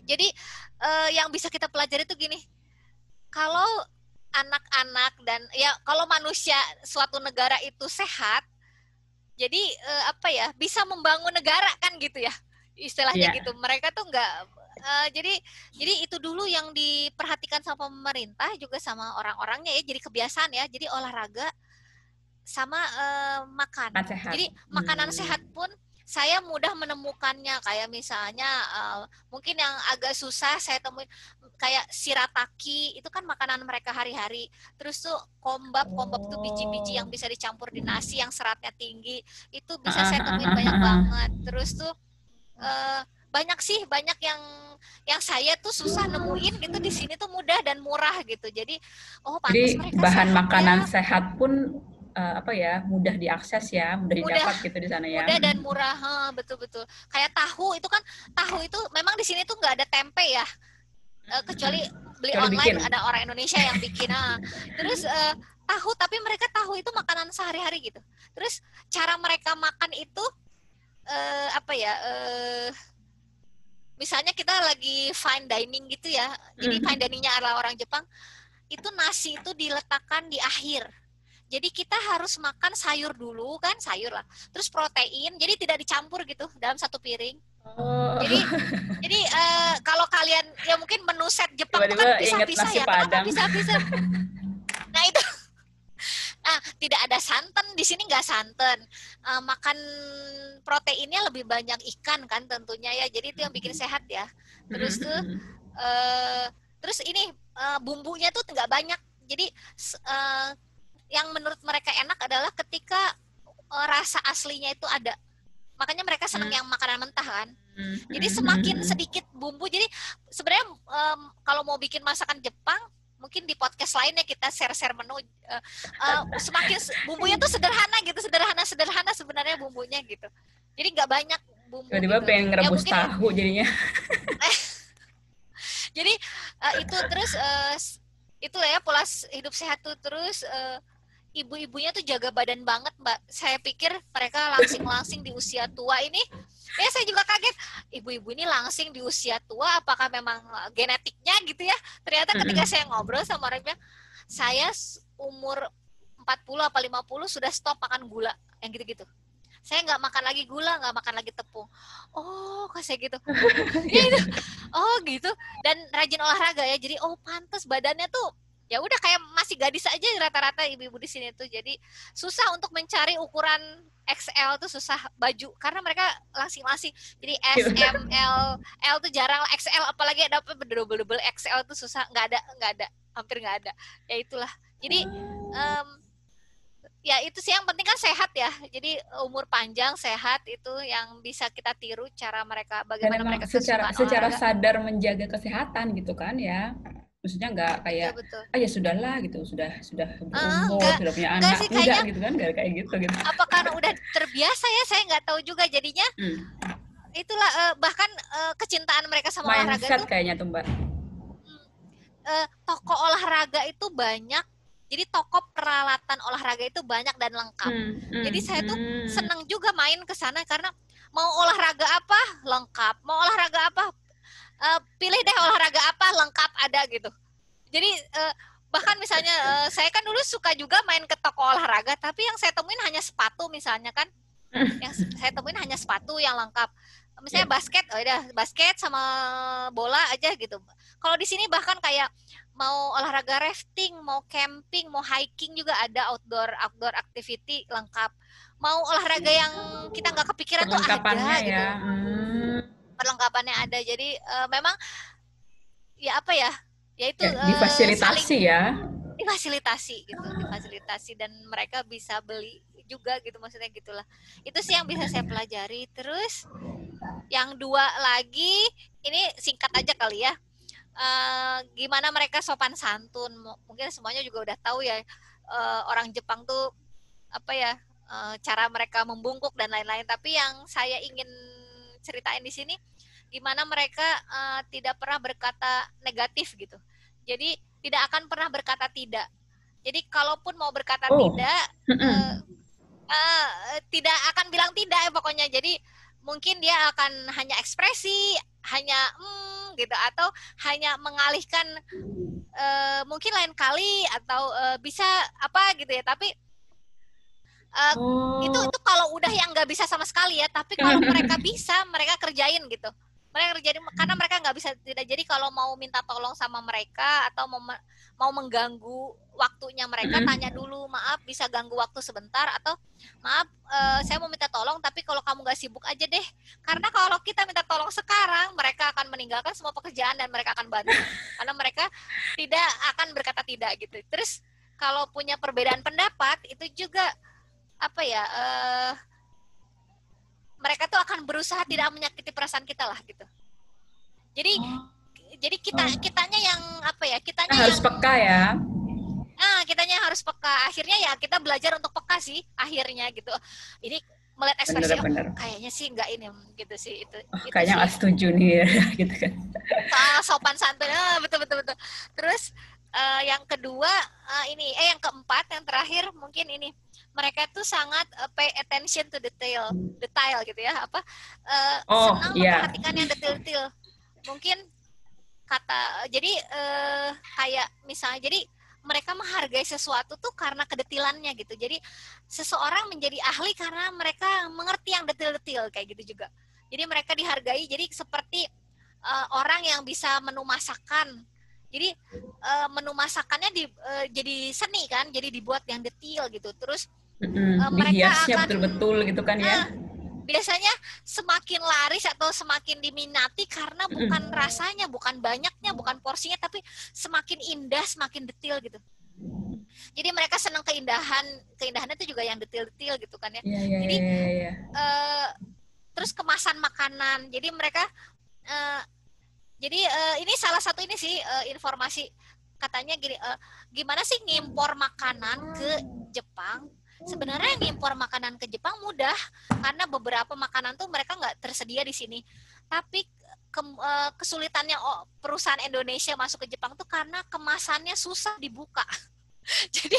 [SPEAKER 1] Jadi yang bisa kita pelajari itu gini, kalau anak-anak dan ya kalau manusia suatu negara itu sehat, jadi bisa membangun negara kan gitu ya, istilahnya gitu. Mereka tuh nggak jadi itu dulu yang diperhatikan sama pemerintah juga sama orang-orangnya ya, jadi kebiasaan ya, jadi olahraga sama makan. Jadi makanan sehat pun saya mudah menemukannya, kayak misalnya mungkin yang agak susah saya temuin kayak shirataki, itu kan makanan mereka hari-hari. Terus tuh kombab tuh biji-biji yang bisa dicampur di nasi yang seratnya tinggi, itu bisa saya temuin banyak banget. Terus tuh banyak yang saya tuh susah nemuin gitu, di sini tuh mudah dan murah gitu. Jadi pantas mereka
[SPEAKER 2] bahan
[SPEAKER 1] sehat
[SPEAKER 2] makanan
[SPEAKER 1] ya.
[SPEAKER 2] Sehat pun mudah diakses ya, mudah didapat gitu di sana ya.
[SPEAKER 1] Mudah dan murah, betul-betul. Kayak tahu itu kan, tahu itu memang di sini tuh nggak ada tempe ya, kecuali beli online bikin. Ada orang Indonesia yang bikin. Terus tahu, tapi mereka tahu itu makanan sehari-hari gitu. Terus cara mereka makan itu misalnya kita lagi fine dining gitu ya. Jadi fine diningnya adalah orang Jepang, itu nasi itu diletakkan di akhir. Jadi kita harus makan sayur dulu kan, sayur lah. Terus protein, jadi tidak dicampur gitu dalam satu piring. Jadi kalau kalian ya mungkin menu set Jepang itu kan pisah-pisah ya. Kenapa pisah-pisah? Nah itu. Nah, tidak ada santan di sini, nggak santan. Makan proteinnya lebih banyak ikan kan tentunya ya. Jadi itu yang bikin sehat ya. Terus tuh terus ini bumbunya tuh nggak banyak. Jadi yang menurut mereka enak adalah ketika rasa aslinya itu ada. Makanya mereka senang yang makanan mentah kan. Jadi semakin sedikit bumbu. Jadi sebenarnya kalau mau bikin masakan Jepang, mungkin di podcast lainnya kita share menu. Semakin bumbunya tuh sederhana gitu, sederhana sebenarnya bumbunya gitu. Jadi nggak banyak bumbu.
[SPEAKER 2] Tiba-tiba gitu. Pengen ngerebus tahu jadinya.
[SPEAKER 1] Jadi itu terus itu ya pola hidup sehat tuh. Terus ibu-ibunya tuh jaga badan banget, Mbak. Saya pikir mereka langsing-langsing di usia tua ini. Ya saya juga kaget, ibu-ibu ini langsing di usia tua, apakah memang genetiknya gitu ya. Ternyata ketika saya ngobrol sama orangnya, saya umur 40 apa 50 sudah stop makan gula, yang gitu-gitu. saya nggak makan lagi gula, nggak makan lagi tepung. Oh, kok saya gitu. Gitu. Oh gitu. Dan rajin olahraga ya. Jadi pantas badannya tuh ya udah kayak masih gadis aja rata-rata ibu-ibu di sini tuh. Jadi susah untuk mencari ukuran XL tuh susah baju karena mereka langsing-langsing. Jadi S, M, L tuh jarang, XL apalagi ada apa double XL tuh susah, nggak ada, hampir nggak ada. Ya itulah. Jadi ya itu sih yang penting kan sehat ya. Jadi umur panjang, sehat itu yang bisa kita tiru cara mereka bagaimana mereka
[SPEAKER 2] secara sadar menjaga kesehatan gitu kan ya. Maksudnya nggak kayak ya sudahlah gitu, sudah berumur, sudah punya anak,
[SPEAKER 1] sih, kayaknya,
[SPEAKER 2] enggak gitu kan, nggak kayak gitu.
[SPEAKER 1] Apa karena udah terbiasa ya, saya nggak tahu juga jadinya. Itulah bahkan kecintaan mereka sama olahraga tuh.
[SPEAKER 2] Mindset kayaknya tuh Mbak.
[SPEAKER 1] Toko olahraga itu banyak. Jadi toko peralatan olahraga itu banyak dan lengkap. Jadi saya tuh seneng juga main ke sana karena mau olahraga apa lengkap, mau olahraga apa pilih deh olahraga apa lengkap ada gitu. Jadi bahkan misalnya saya kan dulu suka juga main ke toko olahraga, tapi yang saya temuin hanya sepatu misalnya kan, yang saya temuin hanya sepatu yang lengkap. Misalnya basket, udah basket sama bola aja gitu. Kalau di sini bahkan kayak mau olahraga rafting, mau camping, mau hiking juga ada, outdoor activity lengkap. Mau olahraga yang kita nggak kepikiran tuh ada gitu. Perlengkapannya ada. Jadi memang ya apa ya? Yaitu
[SPEAKER 2] difasilitasi
[SPEAKER 1] difasilitasi gitu, difasilitasi dan mereka bisa beli juga gitu, maksudnya gitulah. Itu sih yang bisa saya pelajari. Terus yang dua lagi ini singkat aja kali ya. Gimana mereka sopan santun, mungkin semuanya juga udah tahu ya, orang Jepang tuh apa ya, cara mereka membungkuk dan lain-lain. Tapi yang saya ingin ceritain di sini gimana mereka tidak pernah berkata negatif gitu. Jadi tidak akan pernah berkata tidak. Jadi kalaupun mau berkata tidak, tidak akan bilang tidak ya pokoknya. Jadi mungkin dia akan hanya ekspresi, hanya gitu, atau hanya mengalihkan mungkin lain kali atau bisa apa gitu ya. Tapi itu kalau udah yang nggak bisa sama sekali ya. Tapi kalau mereka bisa, mereka kerjain gitu. Mereka kerjain karena mereka nggak bisa tidak. Jadi kalau mau minta tolong sama mereka atau mau mengganggu waktunya mereka, tanya dulu, maaf bisa ganggu waktu sebentar, atau maaf saya mau minta tolong tapi kalau kamu nggak sibuk aja deh. Karena kalau kita minta tolong sekarang, mereka akan meninggalkan semua pekerjaan dan mereka akan bantu karena mereka tidak akan berkata tidak gitu. Terus kalau punya perbedaan pendapat itu juga apa ya, mereka tuh akan berusaha tidak menyakiti perasaan kita lah gitu. Jadi kitanya yang apa ya, kitanya
[SPEAKER 2] harus
[SPEAKER 1] yang
[SPEAKER 2] peka ya.
[SPEAKER 1] Kitanya harus peka. Akhirnya ya kita belajar untuk peka sih akhirnya gitu. Ini melihat ekspresi kayaknya sih enggak ini gitu sih itu.
[SPEAKER 2] Kayaknya nggak setuju nih gitu kan.
[SPEAKER 1] Sopan santun, betul. Terus yang kedua yang keempat, yang terakhir mungkin ini, mereka tuh sangat pay attention to detail gitu ya, apa senang memperhatikan yang detail-detail. Mungkin jadi kayak misalnya, jadi mereka menghargai sesuatu tuh karena kedetilannya gitu. Jadi seseorang menjadi ahli karena mereka mengerti yang detail-detail kayak gitu juga. Jadi mereka dihargai. Jadi seperti orang yang bisa menu masakan. Jadi menu masakannya jadi seni kan, jadi dibuat yang detail gitu. Terus mereka akan
[SPEAKER 2] betul-betul gitu kan ya.
[SPEAKER 1] Biasanya semakin laris atau semakin diminati karena bukan rasanya, bukan banyaknya, bukan porsinya, tapi semakin indah, semakin detail gitu. Jadi mereka senang keindahannya itu juga yang detail-detail gitu kan ya. Jadi terus kemasan makanan. Jadi mereka ini salah satu ini sih informasi katanya gini, gimana sih ngimpor makanan ke Jepang? Sebenarnya ngimpor makanan ke Jepang mudah karena beberapa makanan tuh mereka nggak tersedia di sini. Tapi kesulitannya perusahaan Indonesia masuk ke Jepang tuh karena kemasannya susah dibuka. Jadi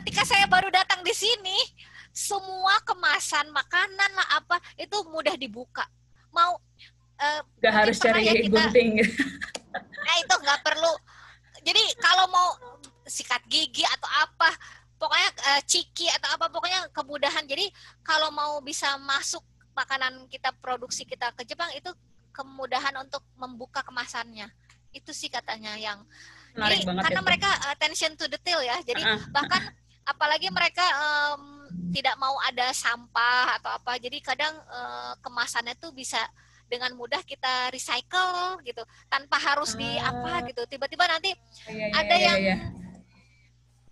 [SPEAKER 1] ketika saya baru datang di sini, semua kemasan makanan lah apa itu mudah dibuka. Mau
[SPEAKER 2] nggak harus cari gunting.
[SPEAKER 1] Nah itu nggak perlu. Jadi kalau mau sikat gigi atau apa, pokoknya ciki atau apa, pokoknya kemudahan. Jadi kalau mau bisa masuk makanan kita, produksi kita ke Jepang, itu kemudahan untuk membuka kemasannya. Itu sih katanya yang
[SPEAKER 2] menarik banget
[SPEAKER 1] karena
[SPEAKER 2] itu.
[SPEAKER 1] mereka attention to detail ya. Jadi bahkan apalagi mereka tidak mau ada sampah atau apa. Jadi kadang kemasannya tuh bisa dengan mudah kita recycle gitu, tanpa harus di apa gitu. Tiba-tiba nanti ada yang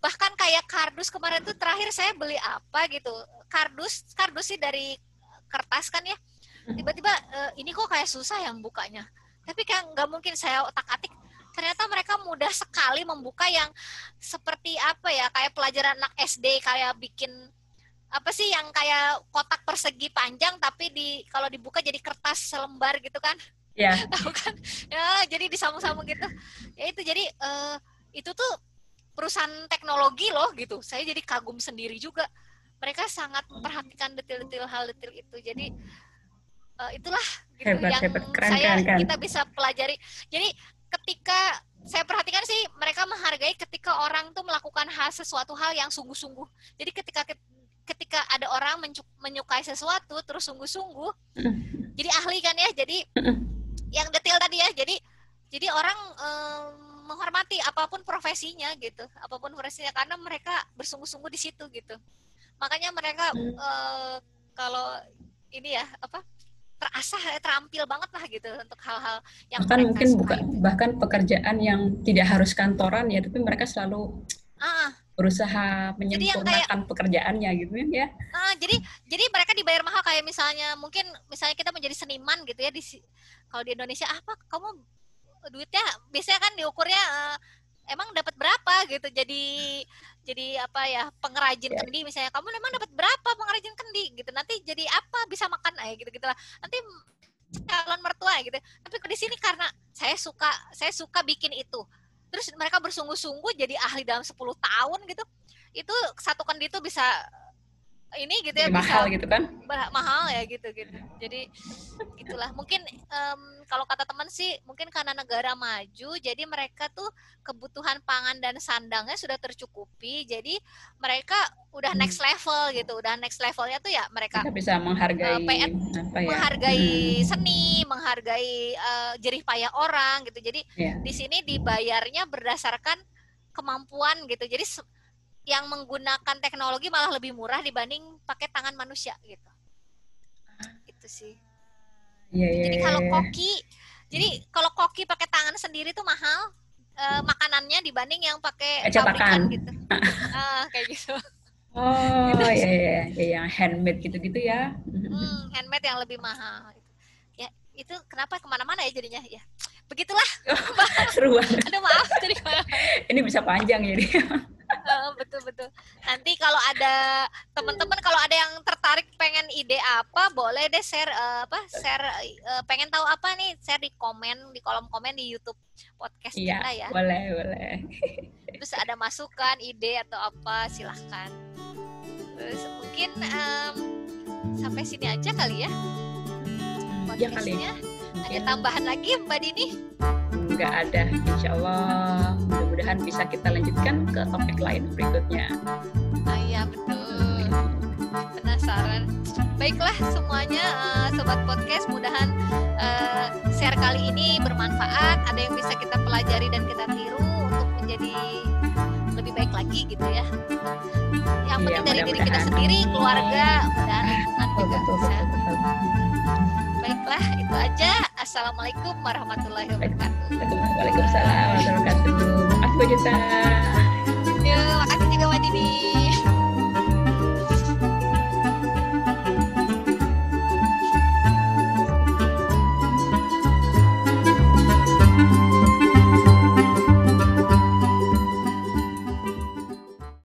[SPEAKER 1] bahkan kayak kardus kemarin tuh terakhir saya beli apa gitu, kardus sih dari kertas kan ya, tiba-tiba ini kok kayak susah yang bukanya, tapi kan nggak mungkin saya otak-atik, ternyata mereka mudah sekali membuka yang seperti apa ya, kayak pelajaran anak SD, kayak bikin apa sih yang kayak kotak persegi panjang tapi kalau dibuka jadi kertas selembar gitu kan.
[SPEAKER 2] Ya.
[SPEAKER 1] Tahu kan? Ya, jadi disambung-sambung gitu. Ya itu jadi itu tuh perusahaan teknologi loh gitu. Saya jadi kagum sendiri juga. Mereka sangat memperhatikan detail-detail hal detail itu. Jadi itulah gitu
[SPEAKER 2] hebat,
[SPEAKER 1] yang
[SPEAKER 2] keren.
[SPEAKER 1] Kita bisa pelajari. Jadi ketika saya perhatikan sih, mereka menghargai ketika orang tuh melakukan sesuatu hal yang sungguh-sungguh. Jadi ketika ada orang menyukai sesuatu terus sungguh-sungguh, jadi ahli kan ya. Jadi yang detail tadi ya. Jadi orang menghormati apapun profesinya gitu, karena mereka bersungguh-sungguh di situ gitu. Makanya mereka kalau ini ya terampil banget lah gitu untuk hal-hal yang
[SPEAKER 2] bahkan mungkin bahkan pekerjaan yang tidak harus kantoran ya, tapi mereka selalu berusaha menyempurnakan pekerjaannya gitu ya.
[SPEAKER 1] Jadi mereka dibayar mahal, kayak misalnya kita menjadi seniman gitu ya, kalau di Indonesia apa kamu duitnya biasanya kan diukurnya emang dapat berapa gitu, jadi apa ya, pengrajin kendi misalnya, kamu emang dapat berapa pengrajin kendi gitu, nanti jadi apa, bisa makan gitu-gitulah, nanti calon mertua gitu. Tapi di sini karena saya suka bikin itu, terus mereka bersungguh-sungguh jadi ahli dalam 10 tahun gitu, itu satu kendi itu bisa ini gitu ya,
[SPEAKER 2] mahal
[SPEAKER 1] bisa
[SPEAKER 2] gitu kan,
[SPEAKER 1] mahal ya gitu. Jadi itulah mungkin kalau kata teman sih, mungkin karena negara maju, jadi mereka tuh kebutuhan pangan dan sandangnya sudah tercukupi, jadi mereka udah next level gitu. Udah next levelnya tuh ya mereka
[SPEAKER 2] bisa menghargai
[SPEAKER 1] menghargai seni, menghargai jerih payah orang gitu. Jadi di sini dibayarnya berdasarkan kemampuan gitu. Jadi yang menggunakan teknologi malah lebih murah dibanding pakai tangan manusia gitu. Itu sih. Jadi kalau koki pakai tangan sendiri tuh mahal makanannya dibanding yang pakai pabrikan gitu. Kayak gitu.
[SPEAKER 2] Oh gitu. Ya, yang handmade gitu-gitu ya.
[SPEAKER 1] Handmade yang lebih mahal. Ya itu kenapa kemana-mana ya jadinya ya. Begitulah.
[SPEAKER 2] Seru banget.
[SPEAKER 1] Aduh maaf jadi
[SPEAKER 2] ini bisa panjang jadi.
[SPEAKER 1] Betul. Nanti kalau ada teman-teman, kalau ada yang tertarik pengen ide apa, boleh deh share pengen tahu apa nih, share di kolom komen di YouTube podcast kita ya.
[SPEAKER 2] Boleh.
[SPEAKER 1] Terus ada masukan, ide atau apa, silahkan. Terus mungkin sampai sini aja kali ya podcastnya. Ada tambahan lagi Mbak Dini?
[SPEAKER 2] Nggak ada, insya Allah mudah-mudahan bisa kita lanjutkan ke topik lain berikutnya.
[SPEAKER 1] Iya betul, penasaran. Baiklah semuanya sobat podcast, mudahan share kali ini bermanfaat, ada yang bisa kita pelajari dan kita tiru untuk menjadi lebih baik lagi gitu ya. Yang penting dari diri kita sendiri, keluarga, dan lingkungan juga bisa. Baiklah, itu aja. Assalamualaikum warahmatullahi wabarakatuh.
[SPEAKER 2] Waalaikumsalam warahmatullahi wabarakatuh. Aku